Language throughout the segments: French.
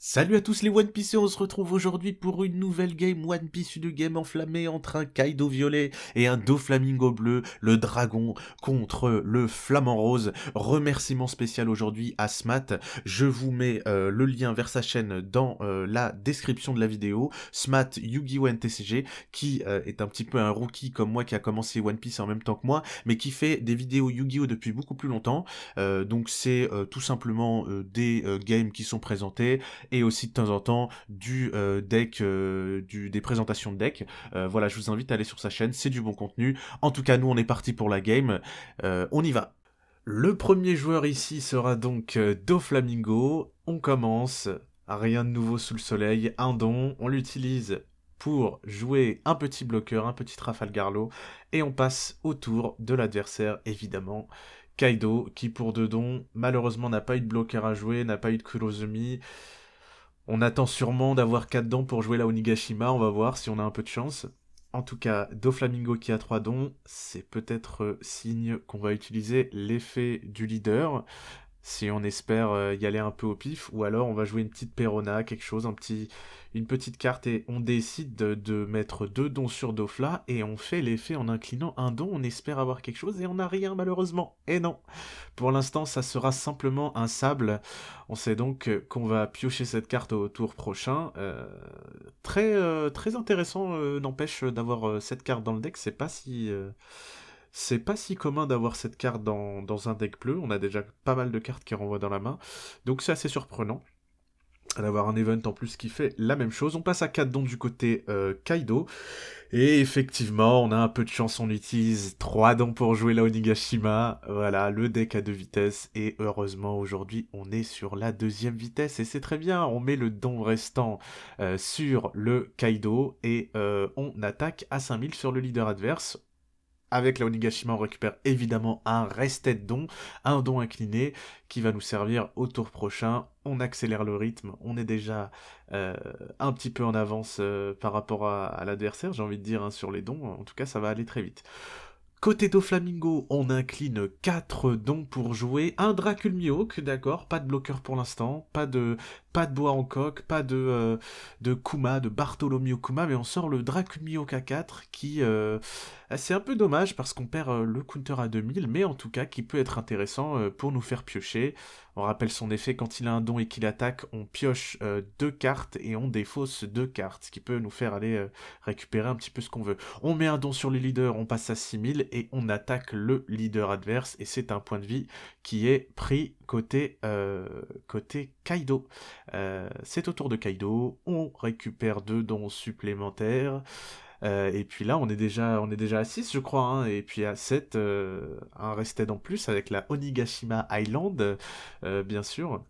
Salut à tous les One Piece, on se retrouve aujourd'hui pour une nouvelle game One Piece, une game enflammée entre un Kaido violet et un Doflamingo bleu, le dragon contre le flamant rose. Remerciement spécial aujourd'hui à Smat, je vous mets le lien vers sa chaîne dans la description de la vidéo. Smat Yu-Gi-Oh! NTCG, qui est un petit peu un rookie comme moi qui a commencé One Piece en même temps que moi, mais qui fait des vidéos Yu-Gi-Oh! Depuis beaucoup plus longtemps. Donc c'est tout simplement des games qui sont présentés, et aussi de temps en temps du deck, des présentations de deck. Voilà, je vous invite à aller sur sa chaîne, c'est du bon contenu. En tout cas, nous, on est parti pour la game. On y va. Le premier joueur ici sera donc Doflamingo. On commence. Rien de nouveau sous le soleil. Un don. On l'utilise pour jouer un petit bloqueur, un petit Trafalgarlo. Et on passe au tour de l'adversaire, évidemment. Kaido, qui pour deux dons, malheureusement n'a pas eu de bloqueur à jouer, n'a pas eu de Kurozumi. On attend sûrement d'avoir 4 dons pour jouer la Onigashima, on va voir si on a un peu de chance. En tout cas, Doflamingo qui a 3 dons, c'est peut-être signe qu'on va utiliser l'effet du leader, si on espère y aller un peu au pif, ou alors on va jouer une petite Perona, quelque chose, une petite carte, et on décide de mettre 2 dons sur Dofla, et on fait l'effet en inclinant un don, on espère avoir quelque chose, et on n'a rien malheureusement. Et non, pour l'instant ça sera simplement un sable. On sait donc qu'on va piocher cette carte au tour prochain. Très intéressant, n'empêche d'avoir cette carte dans le deck, c'est pas si commun d'avoir cette carte dans un deck bleu, on a déjà pas mal de cartes qui renvoient dans la main, donc c'est assez surprenant d'avoir un event en plus qui fait la même chose. On passe à 4 dons du côté Kaido, et effectivement, on a un peu de chance, on utilise 3 dons pour jouer la Onigashima, voilà, le deck à 2 vitesses, et heureusement aujourd'hui on est sur la deuxième vitesse, et c'est très bien, on met le don restant sur le Kaido, et on attaque à 5000 sur le leader adverse. Avec la Onigashima, on récupère évidemment un rested don, un don incliné, qui va nous servir au tour prochain. On accélère le rythme, on est déjà euh, un petit peu en avance par rapport à l'adversaire, j'ai envie de dire, hein, sur les dons. En tout cas, ça va aller très vite. Côté Doflamingo, on incline 4 dons pour jouer. Un Dracul Mihawk, d'accord, pas de bloqueur pour l'instant, pas de bois en coque, pas de Kuma, de Bartholomew Kuma, mais on sort le Dracul Mihawk à 4 qui... c'est un peu dommage parce qu'on perd le counter à 2000, mais en tout cas qui peut être intéressant pour nous faire piocher. On rappelle son effet, quand il a un don et qu'il attaque, on pioche 2 cartes et on défausse 2 cartes, ce qui peut nous faire aller récupérer un petit peu ce qu'on veut. On met un don sur les leaders, on passe à 6000 et on attaque le leader adverse, et c'est un point de vie qui est pris côté Kaido. C'est au tour de Kaido, on récupère 2 dons supplémentaires. Et puis là, on est déjà à 6, je crois, hein, et puis à 7, un rested en plus avec la Onigashima Island, bien sûr.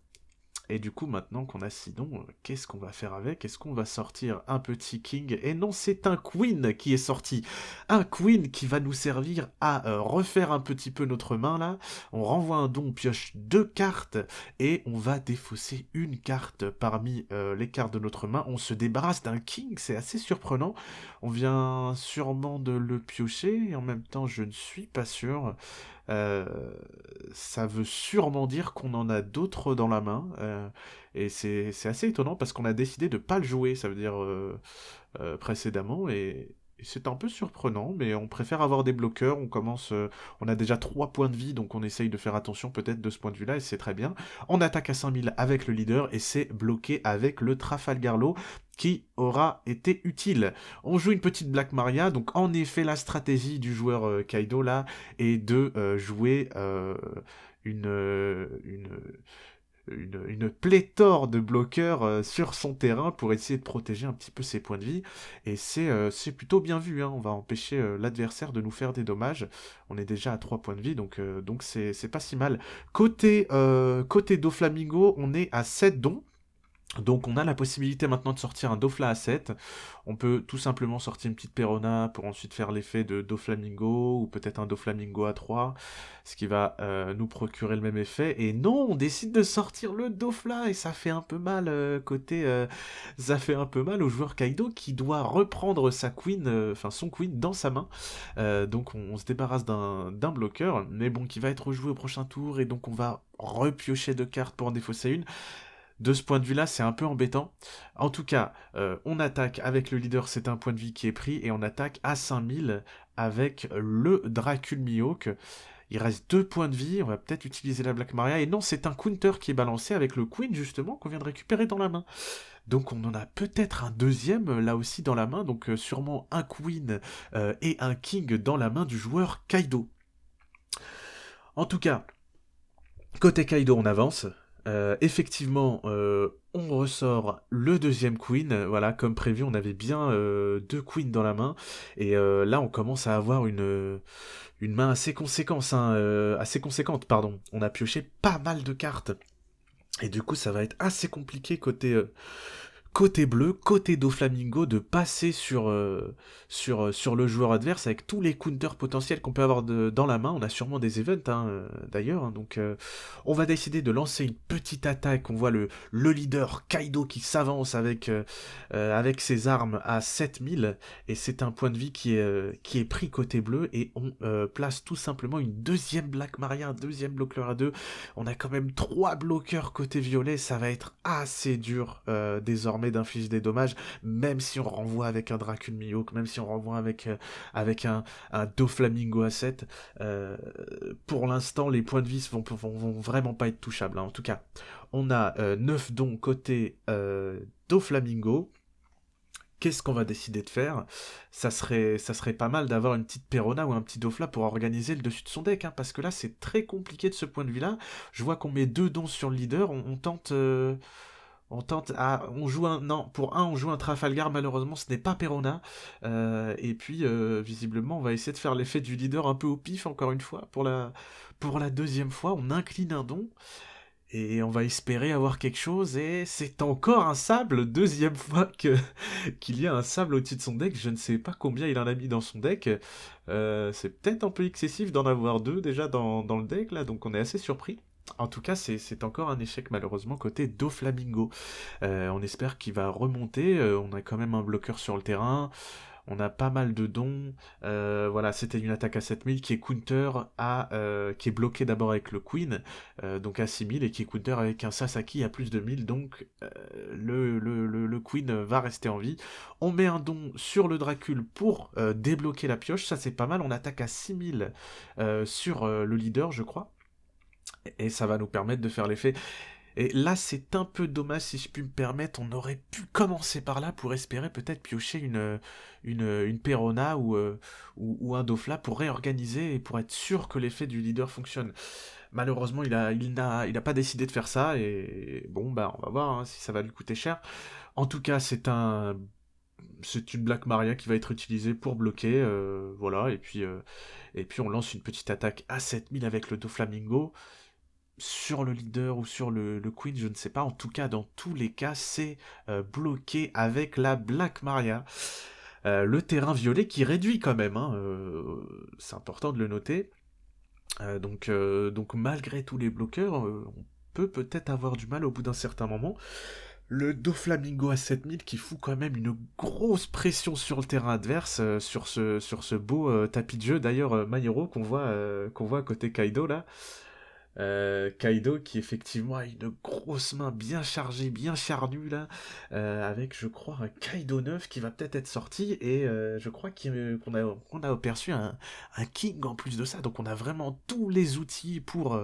Et du coup, maintenant qu'on a Sidon, qu'est-ce qu'on va faire avec? Est-ce qu'on va sortir un petit King? Et non, c'est un Queen qui est sorti. Un Queen qui va nous servir à refaire un petit peu notre main, là. On renvoie un don, on pioche 2 cartes, et on va défausser une carte parmi les cartes de notre main. On se débarrasse d'un King, c'est assez surprenant. On vient sûrement de le piocher, et en même temps, je ne suis pas sûr. Euh, Ça veut sûrement dire qu'on en a d'autres dans la main, et c'est assez étonnant parce qu'on a décidé de pas le jouer, ça veut dire précédemment, et c'est un peu surprenant, mais on préfère avoir des bloqueurs. On a déjà 3 points de vie, donc on essaye de faire attention peut-être de ce point de vue-là, et c'est très bien. On attaque à 5000 avec le leader, et c'est bloqué avec le Trafalgarlo, qui aura été utile. On joue une petite Black Maria, donc en effet la stratégie du joueur Kaido là est de jouer une, euh, une, une pléthore de bloqueurs sur son terrain pour essayer de protéger un petit peu ses points de vie. Et c'est plutôt bien vu, hein. On va empêcher l'adversaire de nous faire des dommages. On est déjà à 3 points de vie, donc c'est pas si mal. Côté Doflamingo, on est à 7 dons. Donc on a la possibilité maintenant de sortir un Dofla à 7. On peut tout simplement sortir une petite Perona pour ensuite faire l'effet de Doflamingo, ou peut-être un Doflamingo à 3, ce qui va nous procurer le même effet. Et non, on décide de sortir le Dofla, et ça fait un peu mal ça fait un peu mal au joueur Kaido qui doit reprendre sa queen, enfin son queen dans sa main. Donc on se débarrasse d'un bloqueur, mais bon, qui va être joué au prochain tour, et donc on va repiocher 2 cartes pour en défausser une. De ce point de vue-là, c'est un peu embêtant. En tout cas, on attaque avec le leader, c'est un point de vie qui est pris, et on attaque à 5000 avec le Dracul Mihawk. Il reste 2 points de vie, on va peut-être utiliser la Black Maria, et non, c'est un counter qui est balancé avec le Queen, justement, qu'on vient de récupérer dans la main. Donc on en a peut-être un deuxième, là aussi, dans la main, donc sûrement un Queen et un King dans la main du joueur Kaido. En tout cas, côté Kaido, on avance. Effectivement, on ressort le deuxième Queen. Voilà, comme prévu, on avait bien 2 Queens dans la main. Et là, on commence à avoir une main assez conséquente, pardon. On a pioché pas mal de cartes. Et du coup, ça va être assez compliqué côté bleu, côté Doflamingo, de passer sur le joueur adverse avec tous les counters potentiels qu'on peut avoir dans la main. On a sûrement des events, hein, d'ailleurs. Hein. Donc, on va décider de lancer une petite attaque. On voit le leader Kaido qui s'avance avec ses armes à 7000. Et c'est un point de vie qui est pris côté bleu. Et on place tout simplement une deuxième Black Maria, un deuxième bloqueur à 2. On a quand même 3 bloqueurs côté violet. Ça va être assez dur désormais d'infliger des dommages, même si on renvoie avec un Dracul Mihawk, même si on renvoie avec un Doflamingo à 7. Pour l'instant, les points de vie vont vraiment pas être touchables. Hein. En tout cas, on a 9 dons côté Doflamingo. Qu'est-ce qu'on va décider de faire? Ça serait pas mal d'avoir une petite Perona ou un petit Dofla pour organiser le dessus de son deck, hein, parce que là, c'est très compliqué de ce point de vue-là. Je vois qu'on met 2 dons sur le leader, on tente... on joue un... Non, pour un, on joue un Trafalgar, malheureusement, ce n'est pas Perona. Et puis, visiblement, on va essayer de faire l'effet du leader un peu au pif, encore une fois. Pour la deuxième fois, on incline un don. Et on va espérer avoir quelque chose, et c'est encore un sable, deuxième fois qu'il y a un sable au-dessus de son deck, je ne sais pas combien il en a mis dans son deck, c'est peut-être un peu excessif d'en avoir 2 déjà dans le deck, là, donc on est assez surpris. En tout cas, c'est encore un échec malheureusement côté Doflamingo. On espère qu'il va remonter, on a quand même un bloqueur sur le terrain, on a pas mal de dons. Voilà, c'était une attaque à 7000 qui est counter qui est bloqué d'abord avec le Queen, donc à 6000, et qui est counter avec un Sasaki à plus de 1000, donc le Queen va rester en vie. On met un don sur le Dracul pour débloquer la pioche, ça c'est pas mal, on attaque à 6000 sur le leader, je crois, et ça va nous permettre de faire l'effet. Et là, c'est un peu dommage, si je puis me permettre, on aurait pu commencer par là pour espérer peut-être piocher une Perona ou un Dofla pour réorganiser et pour être sûr que l'effet du leader fonctionne. Malheureusement, il n'a pas décidé de faire ça, et bon, bah, on va voir hein, si ça va lui coûter cher. En tout cas, c'est une Black Maria qui va être utilisée pour bloquer, voilà, et puis on lance une petite attaque à 7000 avec le Doflamingo sur le leader ou sur le Queen, je ne sais pas. En tout cas, dans tous les cas, c'est bloqué avec la Black Maria. Le terrain violet qui réduit quand même, hein, c'est important de le noter. Donc malgré tous les bloqueurs, on peut peut-être avoir du mal au bout d'un certain moment. Le Doflamingo à 7000 qui fout quand même une grosse pression sur le terrain adverse, sur ce beau tapis de jeu. D'ailleurs, Mayero qu'on voit à côté Kaido là. Kaido qui effectivement a une grosse main bien chargée, bien charnue là, avec je crois un Kaido 9 qui va peut-être être sorti, et je crois qu'on a aperçu un King en plus de ça, donc on a vraiment tous les outils pour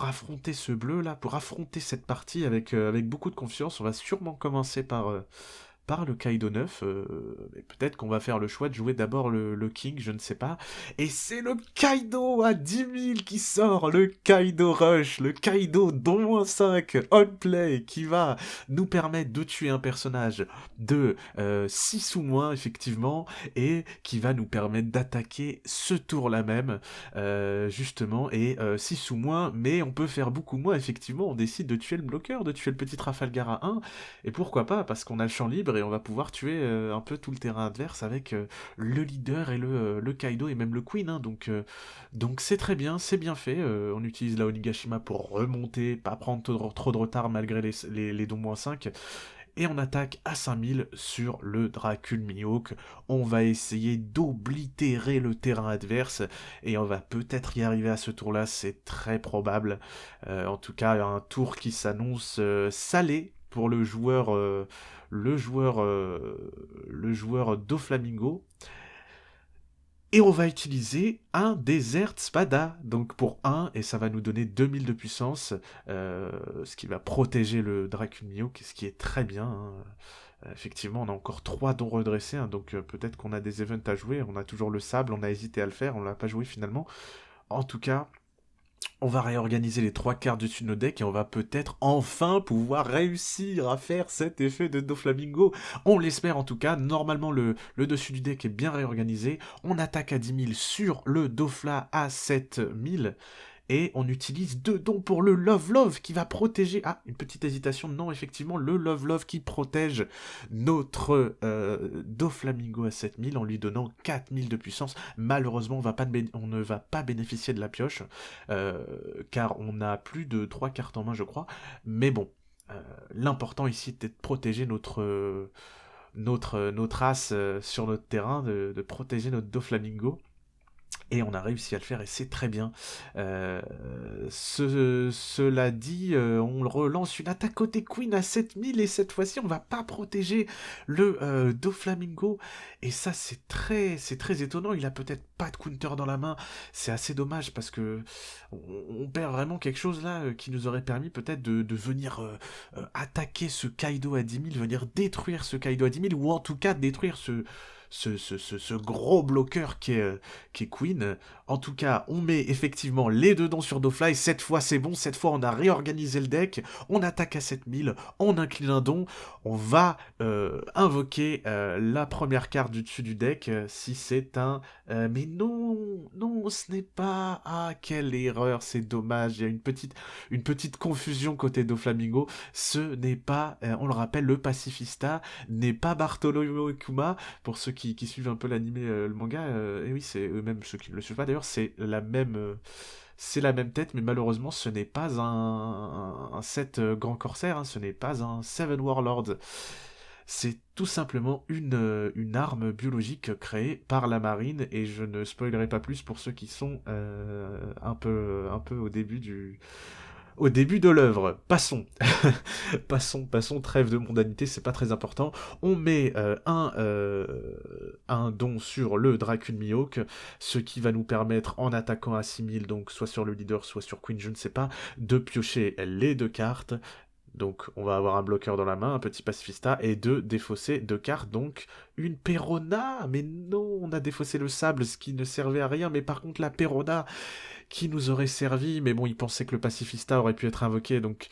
affronter ce bleu là, pour affronter cette partie avec beaucoup de confiance. On va sûrement commencer par le Kaido 9, et peut-être qu'on va faire le choix de jouer d'abord le King, je ne sais pas. Et c'est le Kaido à 10 000 qui sort, le Kaido Rush, le Kaido don 5 on play, qui va nous permettre de tuer un personnage de 6 ou moins, effectivement, et qui va nous permettre d'attaquer ce tour-là même, justement, et 6 ou moins, mais on peut faire beaucoup moins, effectivement, on décide de tuer le bloqueur, de tuer le petit Trafalgar à 1, et pourquoi pas, parce qu'on a le champ libre et on va pouvoir tuer un peu tout le terrain adverse avec le leader et le Kaido et même le Queen. Hein, donc c'est très bien, c'est bien fait. On utilise la Onigashima pour remonter, pas prendre trop de retard malgré les dons -5. et on attaque à 5000 sur le Dracul Mihawk. On va essayer d'oblitérer le terrain adverse, et on va peut-être y arriver à ce tour-là, c'est très probable. En tout cas, un tour qui s'annonce salé pour le joueur Doflamingo. Et on va utiliser un Desert Spada, donc pour 1, et ça va nous donner 2000 de puissance, ce qui va protéger le Dracul Mihawk, ce qui est très bien. Hein. Effectivement, on a encore 3 dons redressés, hein, donc peut-être qu'on a des events à jouer, on a toujours le sable, on a hésité à le faire, on l'a pas joué finalement. En tout cas, on va réorganiser les 3 cartes dessus de nos decks et on va peut-être enfin pouvoir réussir à faire cet effet de Doflamingo. On l'espère en tout cas. Normalement, le dessus du deck est bien réorganisé. On attaque à 10 000 sur le Dofla à 7000. Et on utilise 2 dons pour le Love Love qui va protéger... Ah, une petite hésitation. Non, effectivement, le Love Love qui protège notre Doflamingo à 7000 en lui donnant 4000 de puissance. Malheureusement, on ne va pas bénéficier de la pioche, car on a plus de 3 cartes en main, je crois. Mais bon, l'important ici est de protéger notre as sur notre terrain, de protéger notre Doflamingo. Et on a réussi à le faire et c'est très bien. Cela dit, on relance une attaque côté Queen à 7000 et cette fois-ci on va pas protéger le Doflamingo. Et ça c'est très étonnant, il a peut-être pas de counter dans la main. C'est assez dommage parce que on perd vraiment quelque chose là qui nous aurait permis peut-être de venir attaquer ce Kaido à 10 000, venir détruire ce Kaido à 10 000 ou en tout cas détruire ce gros bloqueur qui est Queen. En tout cas, on met effectivement les 2 dons sur Dofly. Cette fois, c'est bon. Cette fois, on a réorganisé le deck. On attaque à 7000. On incline un don. On va invoquer la première carte du dessus du deck. Si c'est un... mais non, non, ce n'est pas... Ah, quelle erreur. C'est dommage. Il y a une petite confusion côté Doflamingo. Ce n'est pas, on le rappelle, le pacifista n'est pas Bartholomew Kuma. Pour ceux qui suivent un peu l'animé, le manga, et oui, c'est eux-mêmes ceux qui ne le suivent pas d'ailleurs, c'est la même tête, mais malheureusement, ce n'est pas un set Grand Corsaire, hein, ce n'est pas un Seven Warlords. C'est tout simplement une arme biologique créée par la marine, et je ne spoilerai pas plus pour ceux qui sont un peu au début de l'œuvre. Passons. passons, trêve de mondanité, c'est pas très important. On met un don sur le Dracul Mihawk, ce qui va nous permettre, en attaquant à 6000, donc soit sur le leader, soit sur Queen, je ne sais pas, de piocher les 2 cartes. Donc on va avoir un bloqueur dans la main, un petit pacifista, et 2 défausser 2 cartes, donc une Perona. Mais non, on a défaussé le sable, ce qui ne servait à rien, mais par contre la Perona qui nous aurait servi, mais bon, il pensait que le pacifista aurait pu être invoqué, donc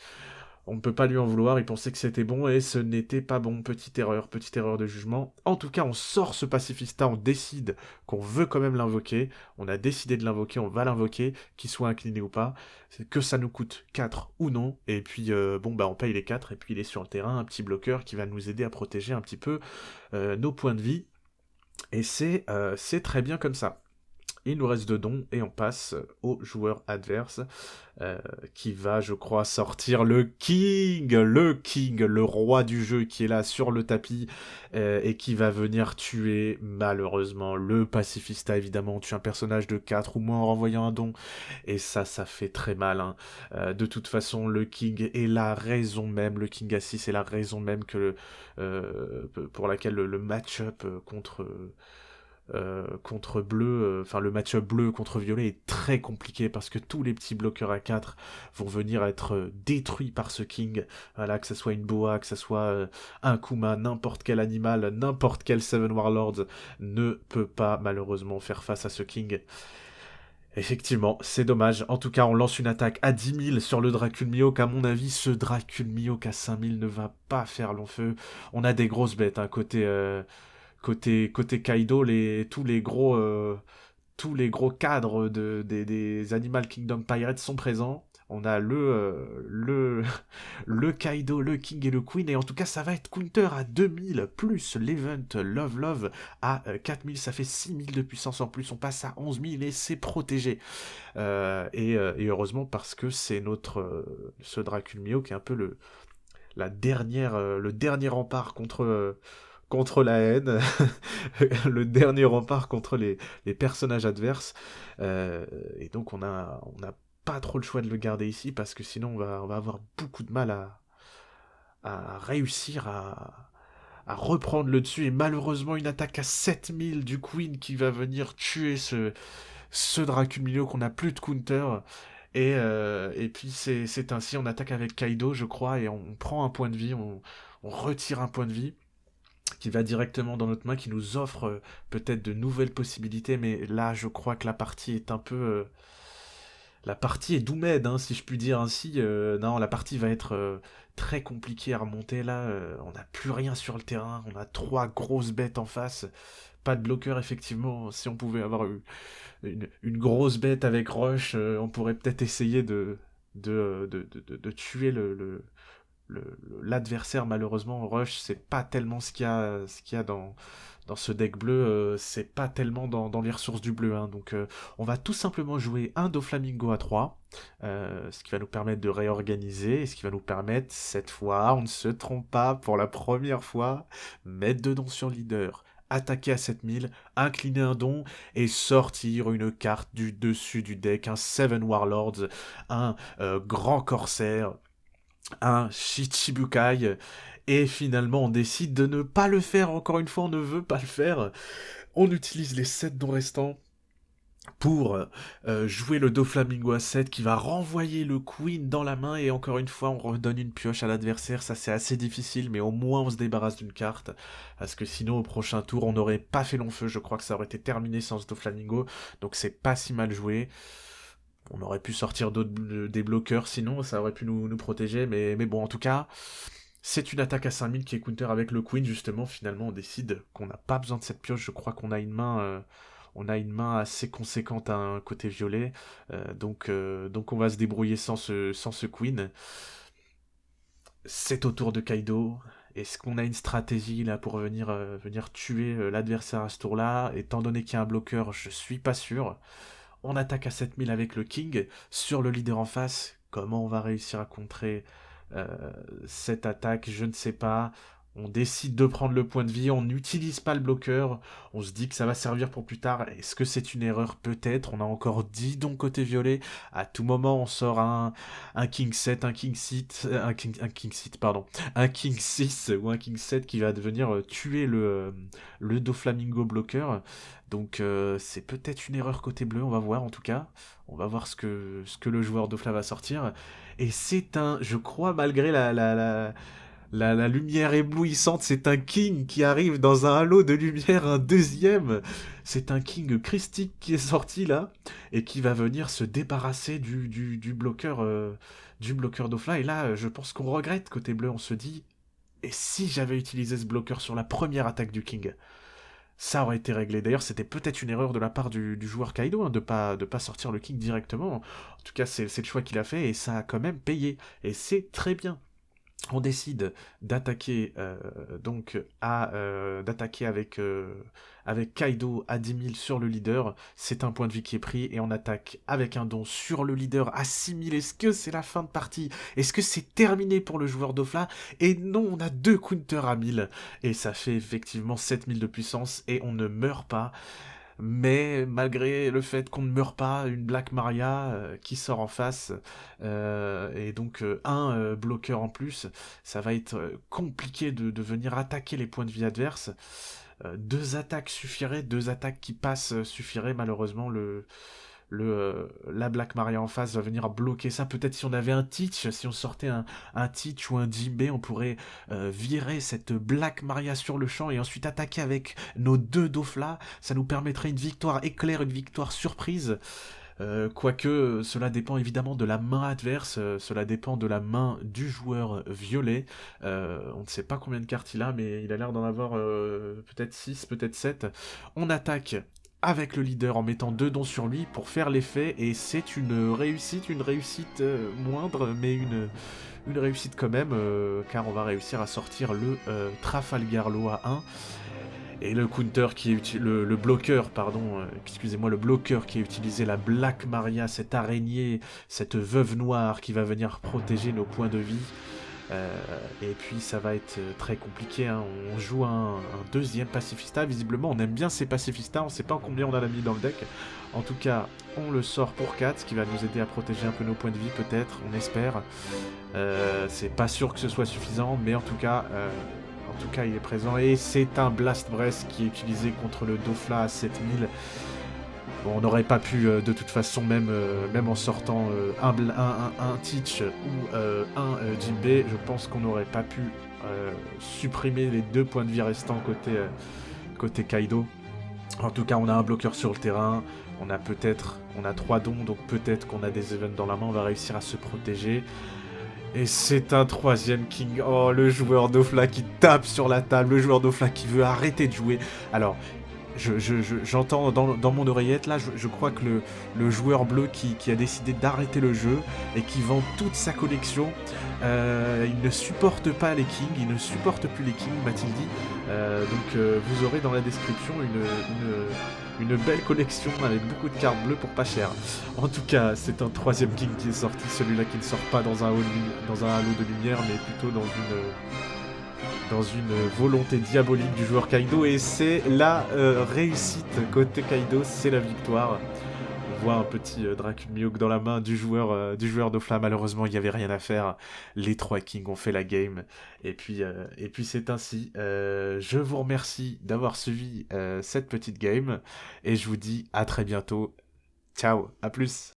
on ne peut pas lui en vouloir, il pensait que c'était bon, et ce n'était pas bon. Petite erreur de jugement. En tout cas, on sort ce pacifista, on décide qu'on veut quand même l'invoquer, on a décidé de l'invoquer, on va l'invoquer, qu'il soit incliné ou pas, c'est que ça nous coûte 4 ou non, et puis bon, bah on paye les 4, et puis il est sur le terrain, un petit bloqueur qui va nous aider à protéger un petit peu nos points de vie, et c'est très bien comme ça. Il nous reste 2 dons et on passe au joueur adverse qui va, je crois, sortir le King, le roi du jeu qui est là sur le tapis et qui va venir tuer malheureusement le pacifista. Évidemment, on tue un personnage de 4 ou moins en renvoyant un don et ça fait très mal. Hein. De toute façon, le King est la raison même, le King A6 est la raison même que pour laquelle le match-up contre bleu, enfin le match-up bleu contre violet est très compliqué parce que tous les petits bloqueurs à 4 vont venir être détruits par ce King, voilà, que ce soit une boa, que ce soit un Kuma, n'importe quel animal, n'importe quel Seven Warlords ne peut pas malheureusement faire face à ce King. Effectivement, c'est dommage. En tout cas, on lance une attaque à 10 000 sur le Dracul Mihawk. À mon avis, ce Dracul Mihawk à 5000 ne va pas faire long feu. On a des grosses bêtes, hein, côté Kaido, tous les gros cadres des Animal Kingdom Pirates sont présents. On a le Kaido, le King et le Queen, et en tout cas ça va être counter à 2000, plus l'event Love Love à 4000, ça fait 6000 de puissance en plus, on passe à 11000 et c'est protégé. Et heureusement parce que c'est ce Dracul Mihawk qui est un peu le dernier rempart contre la haine, le dernier rempart contre les personnages adverses. Euh, et donc on a pas trop le choix de le garder ici parce que sinon on va avoir beaucoup de mal à réussir à reprendre le dessus. Et malheureusement, une attaque à 7000 du Queen qui va venir tuer ce Draculmino qu'on n'a plus de counter. Et puis c'est ainsi, on attaque avec Kaido, je crois, et on prend un point de vie, on retire un point de vie qui va directement dans notre main, qui nous offre peut-être de nouvelles possibilités, mais là, je crois que la partie est un peu... la partie est doomed, hein, si je puis dire ainsi. Non, la partie va être très compliquée à remonter, là. On n'a plus rien sur le terrain, on a 3 grosses bêtes en face. Pas de bloqueur, effectivement. Si on pouvait avoir eu une grosse bête avec Rush, on pourrait peut-être essayer de tuer l'adversaire. Malheureusement, Rush, c'est pas tellement ce qu'il y a dans ce deck bleu, c'est pas tellement dans les ressources du bleu. Hein. Donc on va tout simplement jouer un Doflamingo à 3, ce qui va nous permettre de réorganiser, et ce qui va nous permettre, cette fois, on ne se trompe pas, pour la première fois, mettre deux dons sur leader, attaquer à 7000, incliner un don, et sortir une carte du dessus du deck, un Seven Warlords, un Grand Corsaire, un Shichibukai, et finalement on décide de ne pas le faire, encore une fois on ne veut pas le faire, on utilise les 7 dons restants pour jouer le Doflamingo à 7 qui va renvoyer le Queen dans la main, et encore une fois on redonne une pioche à l'adversaire. Ça c'est assez difficile, mais au moins on se débarrasse d'une carte, parce que sinon au prochain tour on n'aurait pas fait long feu, je crois que ça aurait été terminé sans ce Doflamingo, donc c'est pas si mal joué. On aurait pu sortir des bloqueurs sinon, ça aurait pu nous protéger, mais bon, en tout cas, c'est une attaque à 5000 qui est counter avec le Queen, justement. Finalement, on décide qu'on n'a pas besoin de cette pioche. Je crois qu'on a une main, on a une main assez conséquente à un côté violet. Donc on va se débrouiller sans ce Queen. C'est au tour de Kaido. Est-ce qu'on a une stratégie là pour venir tuer l'adversaire à ce tour-là? Étant donné qu'il y a un bloqueur, je suis pas sûr. On attaque à 7000 avec le King sur le leader en face. Comment on va réussir à contrer euh, cette attaque? Je ne sais pas. On décide de prendre le point de vie, on n'utilise pas le bloqueur, on se dit que ça va servir pour plus tard. Est-ce que c'est une erreur? Peut-être. On a encore 10 dons côté violet. À tout moment, on sort un King 7, un King 6, un King 6, pardon, un King 6 ou un King 7 qui va devenir tuer le Doflamingo bloqueur. Donc c'est peut-être une erreur côté bleu, on va voir en tout cas. On va voir ce que le joueur Dofla va sortir. Et c'est un, je crois, malgré la lumière éblouissante, c'est un King qui arrive dans un halo de lumière, un deuxième. C'est un King christique qui est sorti là, et qui va venir se débarrasser du bloqueur Dofla. Et là, je pense qu'on regrette côté bleu, on se dit, et si j'avais utilisé ce bloqueur sur la première attaque du King? Ça aurait été réglé. D'ailleurs, c'était peut-être une erreur de la part du joueur Kaido, hein, de pas sortir le King directement. En tout cas, c'est le choix qu'il a fait, et ça a quand même payé. Et c'est très bien. On décide d'attaquer d'attaquer avec Kaido à 10 000 sur le leader. C'est un point de vie qui est pris, et on attaque avec un don sur le leader à 6 000. Est-ce que c'est la fin de partie? Est-ce que c'est terminé pour le joueur Dofla? Et non, on a 2 counters à 1000, et ça fait effectivement 7 000 de puissance, et on ne meurt pas. Mais malgré le fait qu'on ne meurt pas, une Black Maria qui sort en face, et donc un bloqueur en plus, ça va être compliqué de venir attaquer les points de vie adverses. Deux attaques suffiraient, deux attaques qui passent suffiraient. Malheureusement, la Black Maria en face va venir bloquer ça. Peut-être si on avait un Teach, si on sortait un Teach ou un Jinbei, on pourrait virer cette Black Maria sur le champ et ensuite attaquer avec nos 2 Dofla. Ça nous permettrait une victoire éclair, une victoire surprise. Quoique cela dépend évidemment de la main adverse, cela dépend de la main du joueur violet. On ne sait pas combien de cartes il a, mais il a l'air d'en avoir peut-être 6, peut-être 7. On attaque avec le leader en mettant 2 dons sur lui pour faire l'effet, et c'est une réussite moindre, mais une réussite quand même, car on va réussir à sortir le Trafalgar Law 1. Et le counter qui est le bloqueur, pardon, excusez-moi, le bloqueur qui a utilisé la Black Maria, cette araignée, cette veuve noire qui va venir protéger nos points de vie. Et puis ça va être très compliqué, hein. On joue un deuxième pacifista, visiblement on aime bien ces pacifistas, on sait pas en combien on a mis dans le deck. En tout cas, on le sort pour 4, ce qui va nous aider à protéger un peu nos points de vie peut-être, on espère. C'est pas sûr que ce soit suffisant, mais en tout cas il est présent. Et c'est un Blast Breath qui est utilisé contre le Dofla à 7000. Bon, on n'aurait pas pu, de toute façon, même en sortant un Teach ou un Jinbei, je pense qu'on n'aurait pas pu supprimer les 2 points de vie restants côté Kaido. En tout cas, on a un bloqueur sur le terrain, on a 3 dons, donc peut-être qu'on a des events dans la main, on va réussir à se protéger. Et c'est un 3ème King. Oh, le joueur Dofla qui tape sur la table, le joueur Dofla qui veut arrêter de jouer. Alors, j'entends dans mon oreillette, là, je crois que le joueur bleu qui a décidé d'arrêter le jeu et qui vend toute sa collection, il ne supporte pas les kings, il ne supporte plus les kings, m'a-t-il dit. Donc vous aurez dans la description une belle collection avec beaucoup de cartes bleues pour pas cher. En tout cas, c'est un 3ème king qui est sorti, celui-là qui ne sort pas dans un halo de lumière, mais plutôt dans une volonté diabolique du joueur Kaido, et c'est la réussite côté Kaido, c'est la victoire. On voit un petit Dracul dans la main du joueur Dofla. Malheureusement, il n'y avait rien à faire. Les 3 kings ont fait la game. Et puis c'est ainsi. Je vous remercie d'avoir suivi cette petite game. Et je vous dis à très bientôt. Ciao, à plus.